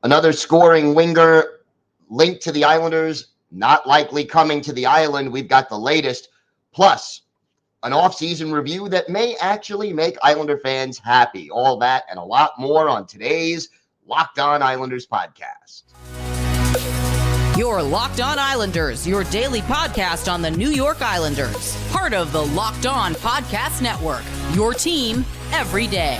Another scoring winger linked to the Islanders, not likely coming to the island. We've got the latest, plus an offseason review that may actually make Islander fans happy. All that and a lot more on today's Locked On Islanders podcast. Your Locked On Islanders, your daily podcast on the New York Islanders. Part of the Locked On Podcast Network, your team every day.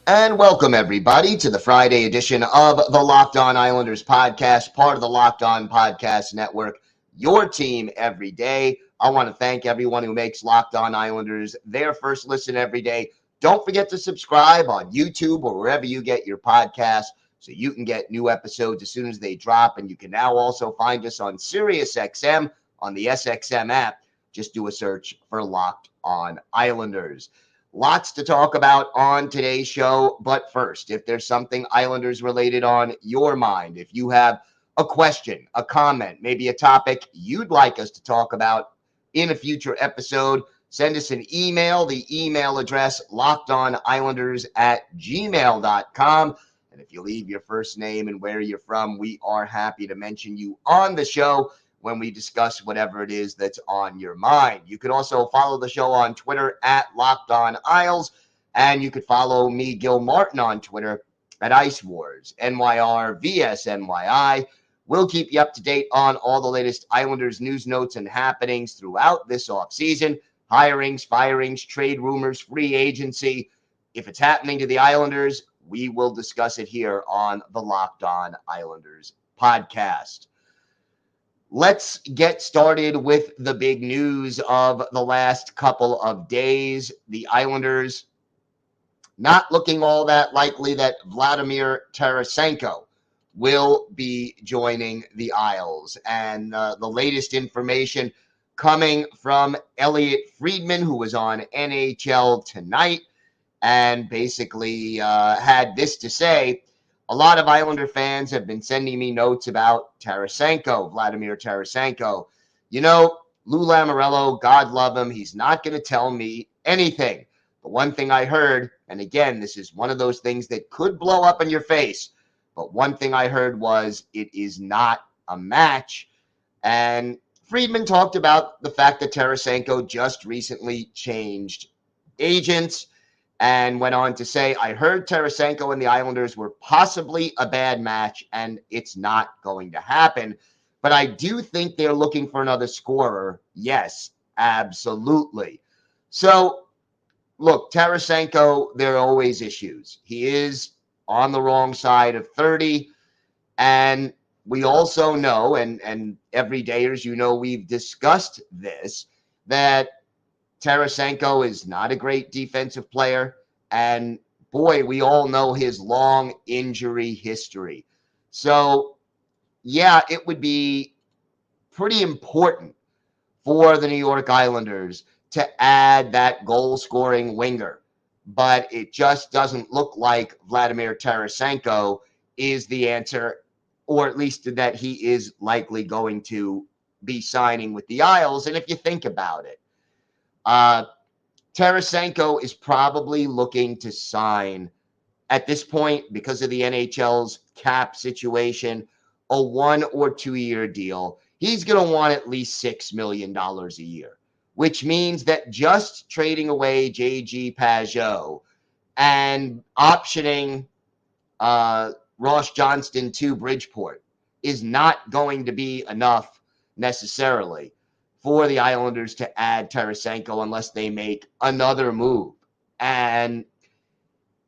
And welcome, everybody, to the Friday edition of the Locked On Islanders podcast, part of the Locked On Podcast Network, your team every day. I want to thank everyone who makes Locked On Islanders their first listen every day. Don't forget to subscribe on YouTube or wherever you get your podcasts so you can get new episodes as soon as they drop. And you can now also find us on SiriusXM on the SXM app. Just do a search for Locked On Islanders. Lots to talk about on today's show, but first, if there's something Islanders related on your mind, if you have a question, a comment, maybe a topic you'd like us to talk about in a future episode, send us an email. The email address, lockedonislanders@gmail.com. And if you leave your first name and where you're from, we are happy to mention you on the show when we discuss whatever it is that's on your mind. You can also follow the show on Twitter at Locked On Isles, and you could follow me, Gil Martin, on Twitter at Ice Wars, NYR vs NYI. We'll keep you up to date on all the latest Islanders news, notes, and happenings throughout this offseason. Hirings, firings, trade rumors, free agency. If it's happening to the Islanders, we will discuss it here on the Locked On Islanders podcast. Let's get started with the big news of the last couple of days. The Islanders not looking all that likely that Vladimir Tarasenko will be joining the Isles. And the latest information coming from Elliotte Friedman, who was on NHL Tonight, and basically had this to say. A lot of Islander fans have been sending me notes about Tarasenko, Vladimir Tarasenko. You know, Lou Lamoriello, God love him, he's not going to tell me anything. But one thing I heard, and again, this is one of those things that could blow up in your face, but one thing I heard was it is not a match. And Friedman talked about the fact that Tarasenko just recently changed agents, and went on to say, I heard Tarasenko and the Islanders were possibly a bad match, and it's not going to happen. But I do think they're looking for another scorer. Yes, absolutely. So, look, Tarasenko, there are always issues. He is on the wrong side of 30, and we also know, and everydayers, you know, we've discussed this, that Tarasenko is not a great defensive player, and boy, we all know his long injury history. So, yeah, it would be pretty important for the New York Islanders to add that goal-scoring winger, but it just doesn't look like Vladimir Tarasenko is the answer, or at least that he is likely going to be signing with the Isles. And if you think about it, Tarasenko is probably looking to sign at this point, because of the NHL's cap situation, a 1 or 2 year deal. He's going to want at least $6 million a year, which means that just trading away JG Pageau and optioning Ross Johnston to Bridgeport is not going to be enough necessarily for the Islanders to add Tarasenko unless they make another move. And,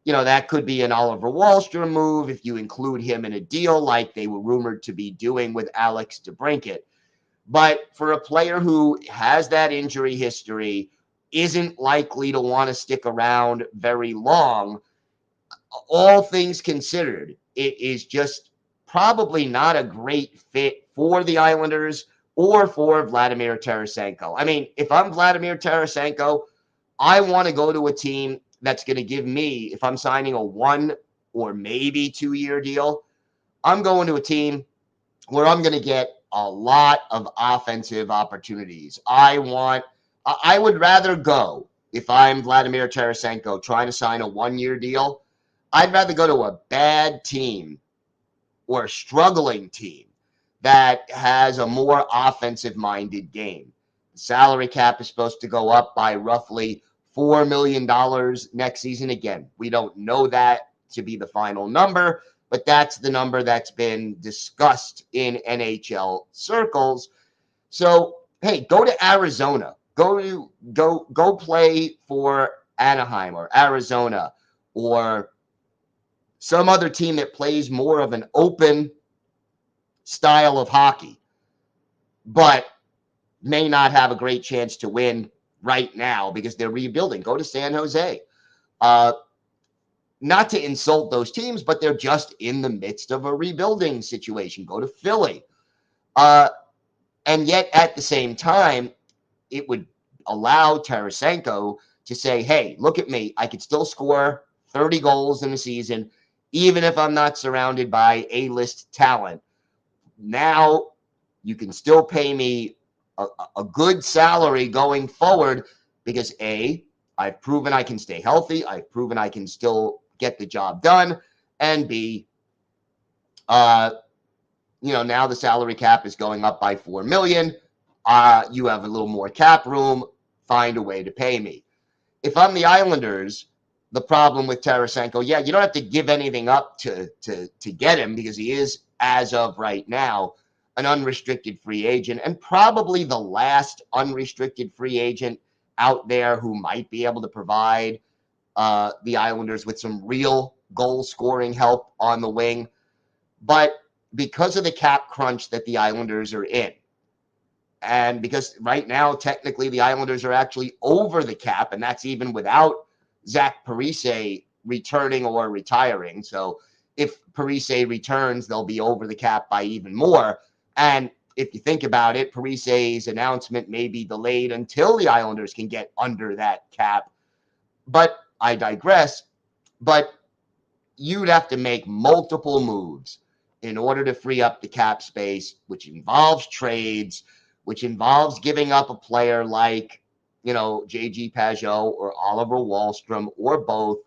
you know, that could be an Oliver Wahlstrom move if you include him in a deal like they were rumored to be doing with Alex DeBrincat. But for a player who has that injury history, isn't likely to want to stick around very long, all things considered, it is just probably not a great fit for the Islanders or for Vladimir Tarasenko. I mean, if I'm Vladimir Tarasenko, I want to go to a team that's going to give me, if I'm signing a 1 or maybe 2 year deal, I'm going to a team where I'm going to get a lot of offensive opportunities. I would rather go, if I'm Vladimir Tarasenko trying to sign a 1-year deal, I'd rather go to a bad team or a struggling team that has a more offensive-minded game. The salary cap is supposed to go up by roughly $4 million next season. Again, we don't know that to be the final number, but that's the number that's been discussed in NHL circles. So, hey, go to Arizona. Go play for Anaheim or Arizona or some other team that plays more of an open style of hockey, but may not have a great chance to win right now because they're rebuilding. Go to San Jose. Not to insult those teams, but they're just in the midst of a rebuilding situation. Go to Philly. And yet at the same time, it would allow Tarasenko to say, hey, look at me. I could still score 30 goals in a season, even if I'm not surrounded by A-list talent. Now you can still pay me a good salary going forward because A, I've proven I can stay healthy. I've proven I can still get the job done. And B, now the salary cap is going up by $4 million. You have a little more cap room. Find a way to pay me. If I'm the Islanders, the problem with Tarasenko, you don't have to give anything up to get him because he is, as of right now, an unrestricted free agent and probably the last unrestricted free agent out there who might be able to provide the Islanders with some real goal-scoring help on the wing. But because of the cap crunch that the Islanders are in, and because right now, technically, the Islanders are actually over the cap, and that's even without Zach Parise returning or retiring. So if Parise returns, they'll be over the cap by even more. And if you think about it, Parise's announcement may be delayed until the Islanders can get under that cap. But I digress. But you'd have to make multiple moves in order to free up the cap space, which involves trades, which involves giving up a player like, J.G. Pageau or Oliver Wahlstrom or both,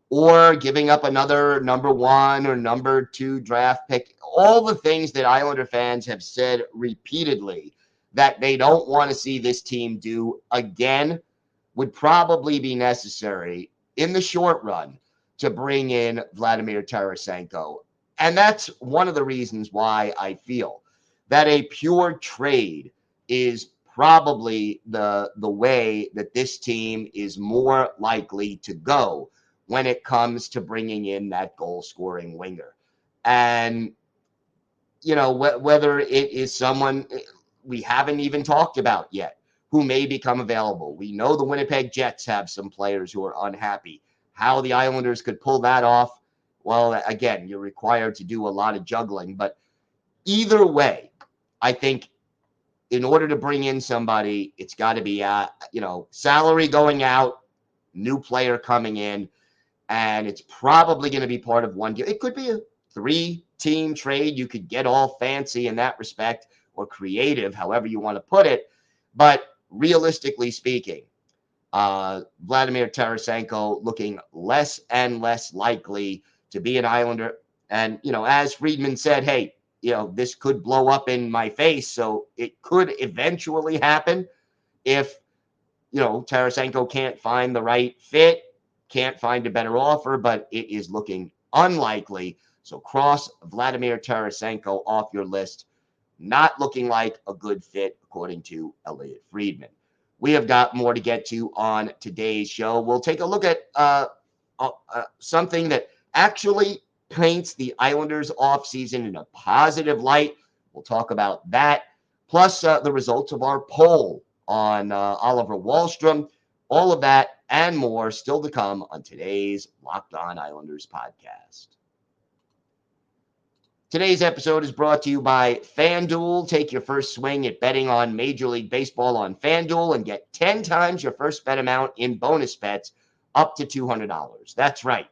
or giving up another number 1 or number 2 draft pick. All the things that Islander fans have said repeatedly that they don't want to see this team do again would probably be necessary in the short run to bring in Vladimir Tarasenko. And that's one of the reasons why I feel that a pure trade is probably the way that this team is more likely to go when it comes to bringing in that goal-scoring winger. And, whether it is someone we haven't even talked about yet who may become available. We know the Winnipeg Jets have some players who are unhappy. How the Islanders could pull that off, well, again, you're required to do a lot of juggling. But either way, I think in order to bring in somebody, it's got to be, salary going out, new player coming in, and it's probably going to be part of one deal. It could be a 3-team trade. You could get all fancy in that respect or creative, however you want to put it. But realistically speaking, Vladimir Tarasenko looking less and less likely to be an Islander. And, as Friedman said, hey, this could blow up in my face. So it could eventually happen if, Tarasenko can't find the right fit, can't find a better offer, but it is looking unlikely. So cross Vladimir Tarasenko off your list. Not looking like a good fit, according to Elliotte Friedman. We have got more to get to on today's show. We'll take a look at something that actually paints the Islanders offseason in a positive light. We'll talk about that, plus the results of our poll on Oliver Wahlstrom. All of that and more still to come on today's Locked On Islanders podcast. Today's episode is brought to you by FanDuel. Take your first swing at betting on Major League Baseball on FanDuel and get 10 times your first bet amount in bonus bets up to $200. That's right.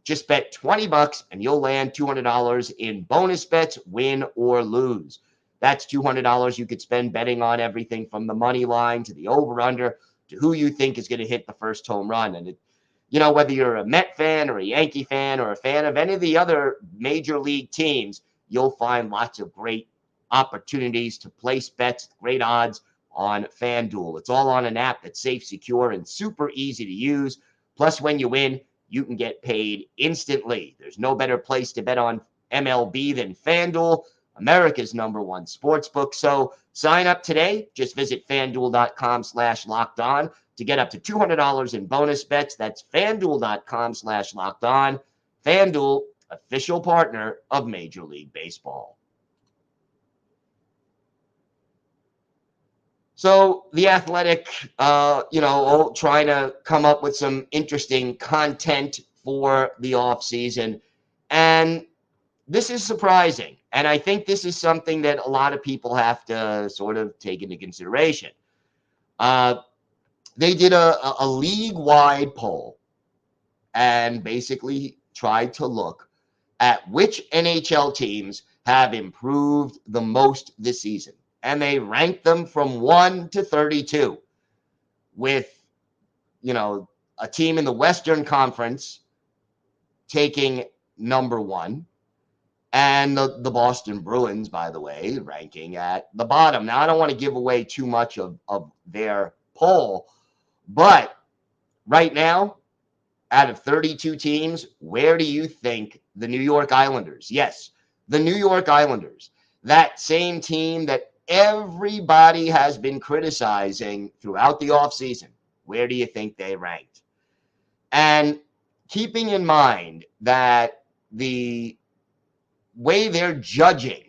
Just bet $20 and you'll land $200 in bonus bets, win or lose. That's $200 you could spend betting on everything from the money line to the over-under to who you think is going to hit the first home run. And, whether you're a Met fan or a Yankee fan or a fan of any of the other major league teams, you'll find lots of great opportunities to place bets, great odds on FanDuel. It's all on an app that's safe, secure, and super easy to use. Plus, when you win, you can get paid instantly. There's no better place to bet on MLB than FanDuel, America's #1 sportsbook. So sign up today. Just visit FanDuel.com/lockedon to get up to $200 in bonus bets. That's FanDuel.com/lockedon. FanDuel, official partner of Major League Baseball. So The Athletic, trying to come up with some interesting content for the offseason. And this is surprising. And I think this is something that a lot of people have to sort of take into consideration. They did a league-wide poll and basically tried to look at which NHL teams have improved the most this season. And they ranked them from 1 to 32, with, a team in the Western Conference taking number 1, and the Boston Bruins, by the way, ranking at the bottom. Now, I don't want to give away too much of their poll, but right now, out of 32 teams, where do you think the New York Islanders, yes, the New York Islanders, that same team that everybody has been criticizing throughout the offseason, where do you think they ranked? And keeping in mind that the way they're judging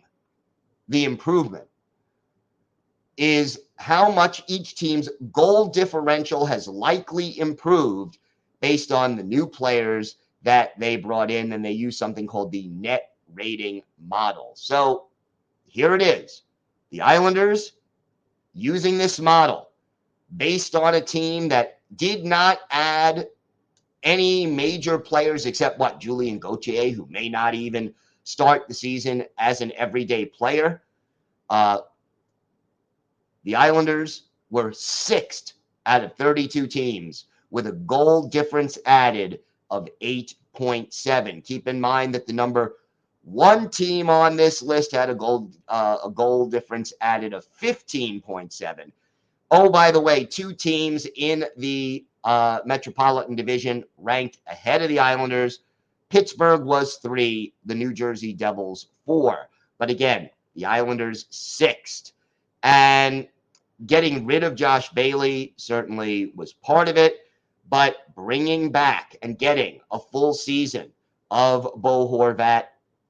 the improvement is how much each team's goal differential has likely improved based on the new players that they brought in, and they use something called the net rating model. So here it is. The Islanders using this model based on a team that did not add any major players except Julien Gauthier, who may not even start the season as an everyday player. The Islanders were 6th out of 32 teams with a goal difference added of 8.7. Keep in mind that the number 1 team on this list had a goal difference added of 15.7. Oh, by the way, 2 teams in the Metropolitan Division ranked ahead of the Islanders. Pittsburgh was 3, the New Jersey Devils 4. But again, the Islanders 6th. And getting rid of Josh Bailey certainly was part of it, but bringing back and getting a full season of Bo Horvat,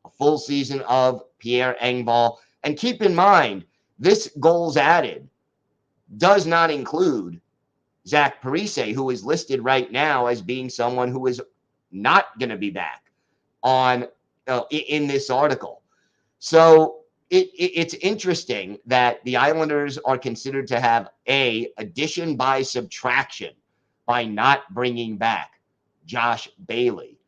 a full season of Pierre Engvall, and keep in mind, this goals added does not include Zach Parise, who is listed right now as being someone who is not going to be back on in this article. So it's interesting that the Islanders are considered to have addition by subtraction by not bringing back Josh Bailey.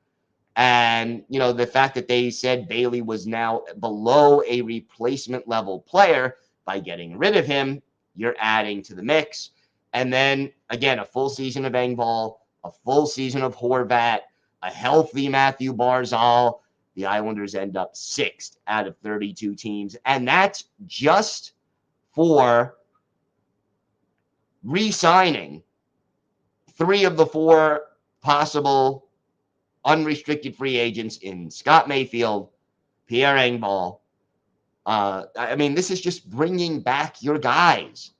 And, the fact that they said Bailey was now below a replacement level player, by getting rid of him, you're adding to the mix. And then, again, a full season of Engvall, a full season of Horvat, a healthy Matthew Barzal. The Islanders end up 6th out of 32 teams. And that's just for re-signing 3 of the 4 possible unrestricted free agents in Scott Mayfield, Pierre Engvall. This is just bringing back your guys.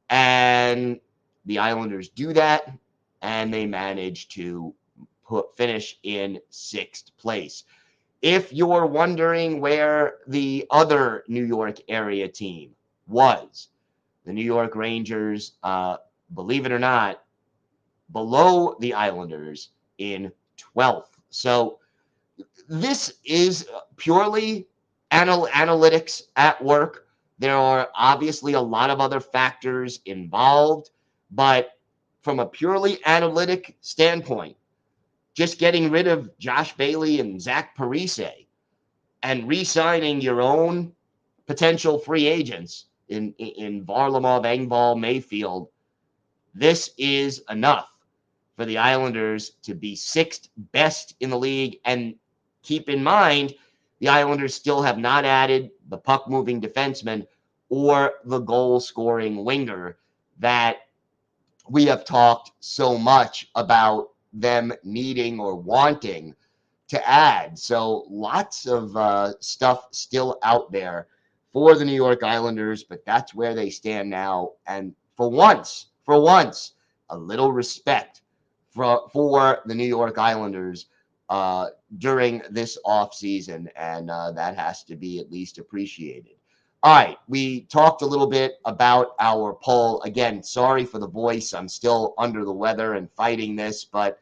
And the Islanders do that, and they manage to finish in 6th place. If you're wondering where the other New York area team was, the New York Rangers, believe it or not, below the Islanders in 12th. So this is purely analytics at work. There are obviously a lot of other factors involved, but from a purely analytic standpoint, just getting rid of Josh Bailey and Zach Parise and re-signing your own potential free agents in Varlamov, Engvall, Mayfield, this is enough for the Islanders to be sixth best in the league. And keep in mind, the Islanders still have not added the puck-moving defenseman or the goal-scoring winger that we have talked so much about them needing or wanting to add. So lots of stuff still out there for the New York Islanders, but that's where they stand now. And for once, a little respect for the New York Islanders during this offseason, and that has to be at least appreciated. All right, we talked a little bit about our poll. Again, sorry for the voice. I'm still under the weather and fighting this, but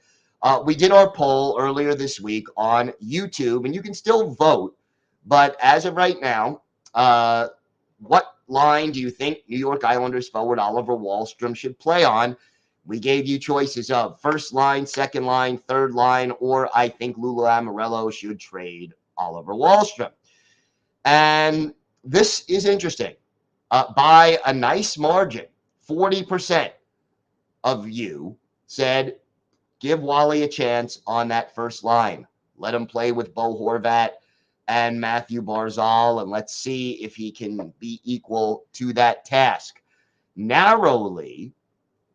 we did our poll earlier this week on YouTube, and you can still vote. But as of right now, what line do you think New York Islanders forward Oliver Wahlstrom should play on? We gave you choices of first line, second line, third line, or I think Lou Lamoriello should trade Oliver Wahlstrom. And this is interesting. By a nice margin, 40% of you said give Wally a chance on that first line. Let him play with Bo Horvat and Matthew Barzal, and let's see if he can be equal to that task. Narrowly,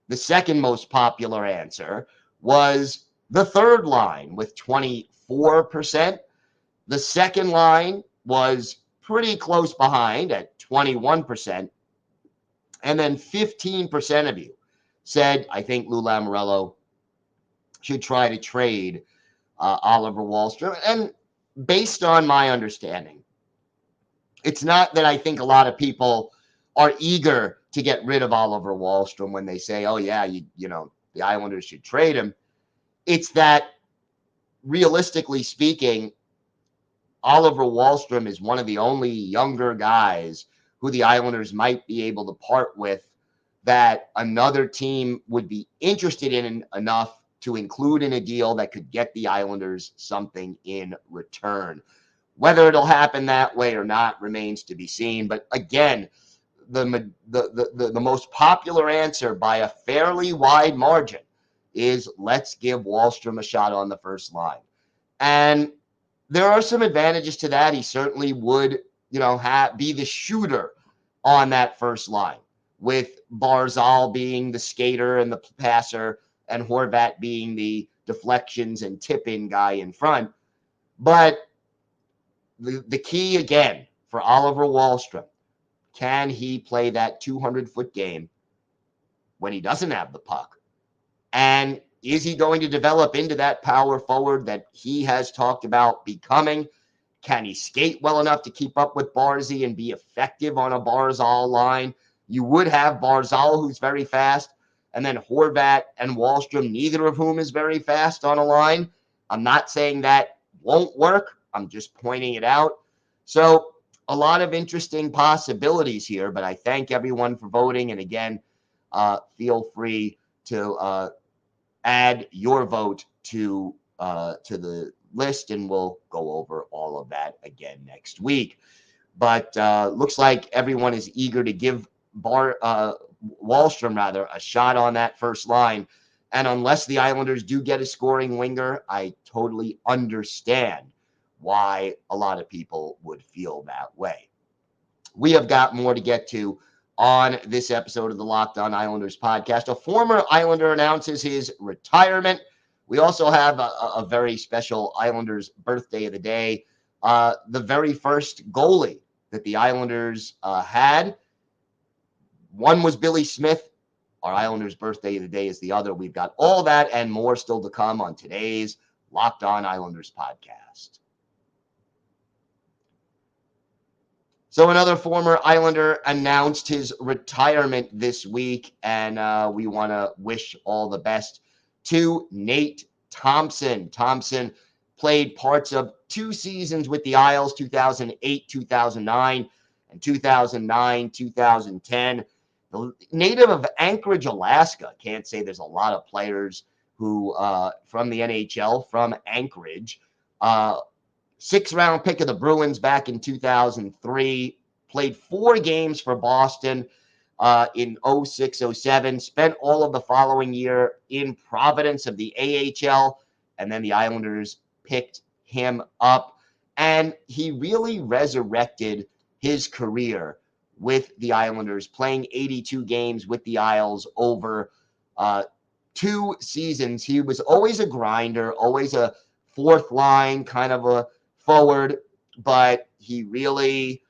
the second most popular answer was the third line with 24%. The second line was pretty close behind at 21%. And then 15% of you said, I think Lou Lamoriello should try to trade Oliver Wahlstrom. And based on my understanding, it's not that I think a lot of people are eager to get rid of Oliver Wahlstrom when they say, oh, yeah, you know, the Islanders should trade him. It's that, realistically speaking, Oliver Wahlstrom is one of the only younger guys who the Islanders might be able to part with that another team would be interested in enough to include in a deal that could get the Islanders something in return. Whether it'll happen that way or not remains to be seen. But again, the most popular answer by a fairly wide margin is let's give Wahlstrom a shot on the first line. And there are some advantages to that. He certainly would, be the shooter on that first line, with Barzal being the skater and the passer and Horvat being the deflections and tip-in guy in front. But the key, again, for Oliver Wahlstrom, can he play that 200-foot game when he doesn't have the puck? And is he going to develop into that power forward that he has talked about becoming? Can he skate well enough to keep up with Barzy and be effective on a Barzal line? You would have Barzal, who's very fast, and then Horvat and Wahlstrom, neither of whom is very fast on a line. I'm not saying that won't work. I'm just pointing it out. So a lot of interesting possibilities here, but I thank everyone for voting. And again, feel free to add your vote to the list, and we'll go over all of that again next week. But looks like everyone is eager to give Wahlstrom a shot on that first line. And unless the Islanders do get a scoring winger, I totally understand why a lot of people would feel that way. We have got more to get to on this episode of the Locked On Islanders podcast. A former Islander announces his retirement. We also have a very special Islanders birthday of the day. The very first goalie that the Islanders had. One was Billy Smith. Our Islanders birthday of the day is the other. We've got all that and more still to come on today's Locked On Islanders podcast. So another former Islander announced his retirement this week, and we want to wish all the best to Nate Thompson. Thompson played parts of 2 seasons with the Isles, 2008, 2009, and 2009, 2010. The native of Anchorage, Alaska. Can't say there's a lot of players who from the NHL from Anchorage. 6th round pick of the Bruins back in 2003. played 4 games for Boston in 06-07, spent all of the following year in Providence of the AHL, and then the Islanders picked him up, and he really resurrected his career with the Islanders, playing 82 games with the Isles over 2 seasons. He was always a grinder, always a fourth line, kind of a forward, but he really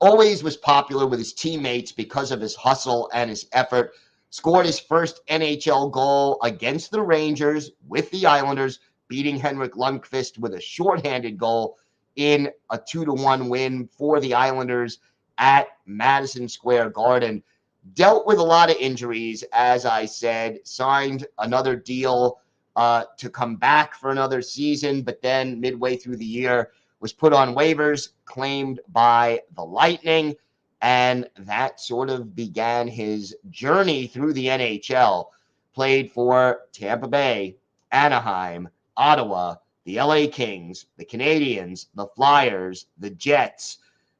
always was popular with his teammates because of his hustle and his effort. Scored his first NHL goal against the Rangers with the Islanders, beating Henrik Lundqvist with a shorthanded goal in a 2-1 win for the Islanders at Madison Square Garden. Dealt with a lot of injuries, as I said, signed another deal to come back for another season, but then midway through the year was put on waivers, claimed by the Lightning, and that sort of began his journey through the NHL. Played for Tampa Bay, Anaheim, Ottawa, the LA Kings, the Canadiens, the Flyers, the Jets,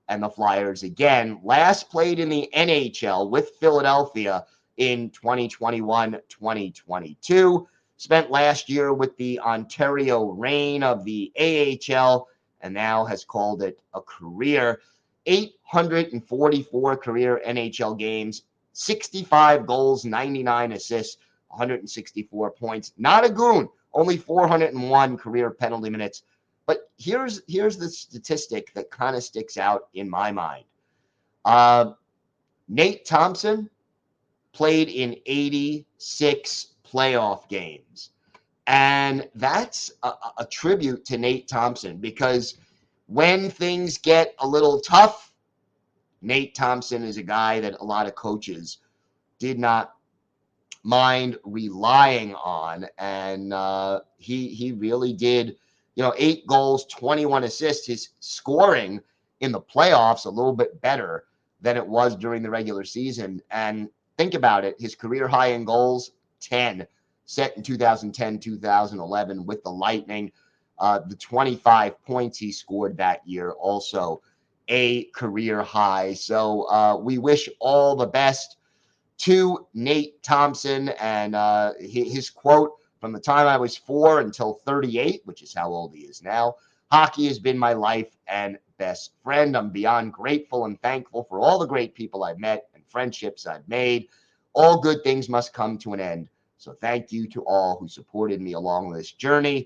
and the Flyers again. Last played in the NHL with Philadelphia in 2021-2022. Spent last year with the Ontario Reign of the AHL, and now has called it a career. 844 career NHL games, 65 goals, 99 assists, 164 points. Not a goon, only 401 career penalty minutes. But here's the statistic that kind of sticks out in my mind. Nate Thompson played in 86 playoff games. And that's a tribute to Nate Thompson, because when things get a little tough, Nate Thompson is a guy that a lot of coaches did not mind relying on. And he really did, 8 goals, 21 assists. His scoring in the playoffs a little bit better than it was during the regular season. And think about it, his career high in goals, 10. Set in 2010-2011 with the Lightning. The 25 points he scored that year, also a career high. So we wish all the best to Nate Thompson. And his quote, from the time I was 4 until 38, which is how old he is now, hockey has been my life and best friend. I'm beyond grateful and thankful for all the great people I've met and friendships I've made. All good things must come to an end. So thank you to all who supported me along this journey.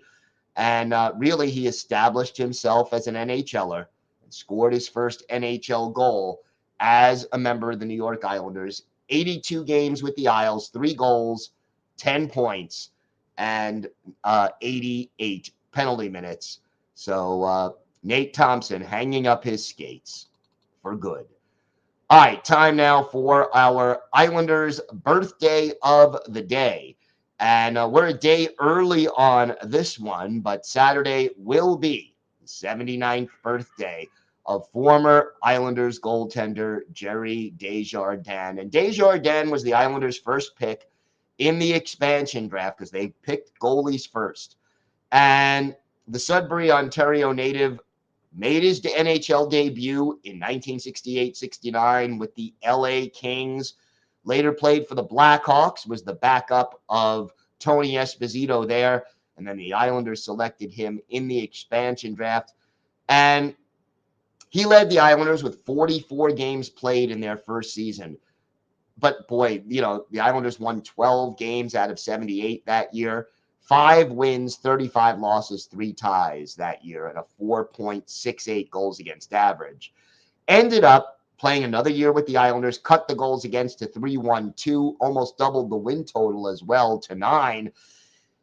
And really, he established himself as an NHLer and scored his first NHL goal as a member of the New York Islanders. 82 games with the Isles, 3 goals, 10 points, and 88 penalty minutes. So Nate Thompson hanging up his skates for good. All right, time now for our Islanders birthday of the day. And we're a day early on this one, but Saturday will be the 79th birthday of former Islanders goaltender Gerry Desjardins. And Desjardins was the Islanders' first pick in the expansion draft because they picked goalies first. And the Sudbury, Ontario native made his NHL debut in 1968-69 with the LA Kings. Later played for the Blackhawks, was the backup of Tony Esposito there. And then the Islanders selected him in the expansion draft. And he led the Islanders with 44 games played in their first season. But boy, the Islanders won 12 games out of 78 that year. 5 wins, 35 losses, 3 ties that year, and a 4.68 goals against average. Ended up playing another year with the Islanders, cut the goals against to 3.12, almost doubled the win total as well to 9.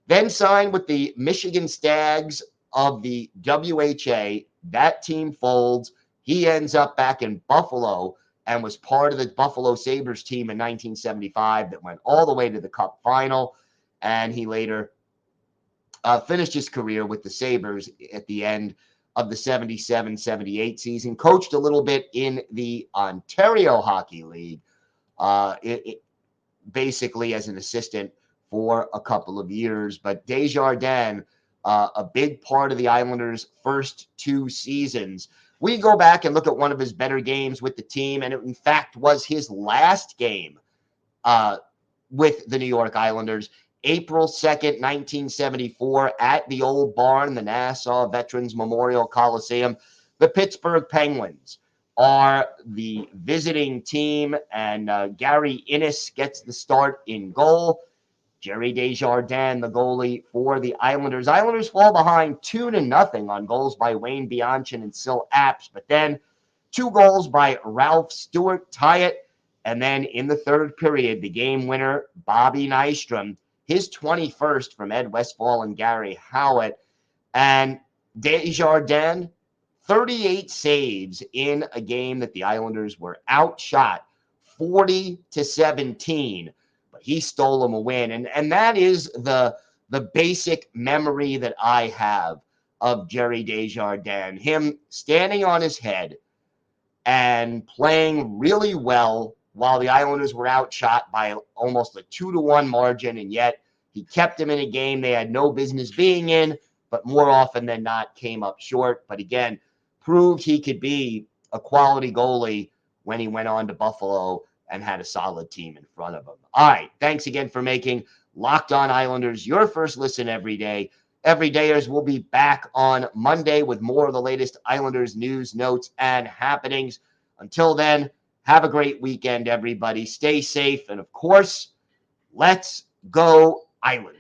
Then signed with the Michigan Stags of the WHA. That team folds. He ends up back in Buffalo and was part of the Buffalo Sabres team in 1975 that went all the way to the Cup final. And he later finished his career with the Sabres at the end of the 77-78 season. Coached a little bit in the Ontario Hockey League, basically as an assistant for a couple of years. But Desjardins, a big part of the Islanders' first 2 seasons. we go back and look at one of his better games with the team, and it in fact was his last game with the New York Islanders. April 2nd, 1974, at the Old Barn, the Nassau Veterans Memorial Coliseum. The Pittsburgh Penguins are the visiting team, and Gary Innes gets the start in goal. Jerry Desjardins, the goalie for the Islanders. Islanders fall behind 2-0 on goals by Wayne Bianchin and Sil Apps, but then 2 goals by Ralph Stewart tie it. And then in the third period, the game winner, Bobby Nystrom, his 21st from Ed Westfall and Gary Howitt. And Desjardins, 38 saves in a game that the Islanders were outshot 40-17. But he stole them a win. And that is the basic memory that I have of Jerry Desjardins. Him standing on his head and playing really well while the Islanders were outshot by almost a 2-1 margin, and yet he kept them in a game they had no business being in, but more often than not came up short. But again, proved he could be a quality goalie when he went on to Buffalo and had a solid team in front of him. All right, thanks again for making Locked On Islanders your first listen every day. Everydayers will be back on Monday with more of the latest Islanders news, notes, and happenings. Until then, have a great weekend, everybody. Stay safe. And of course, let's go Islanders.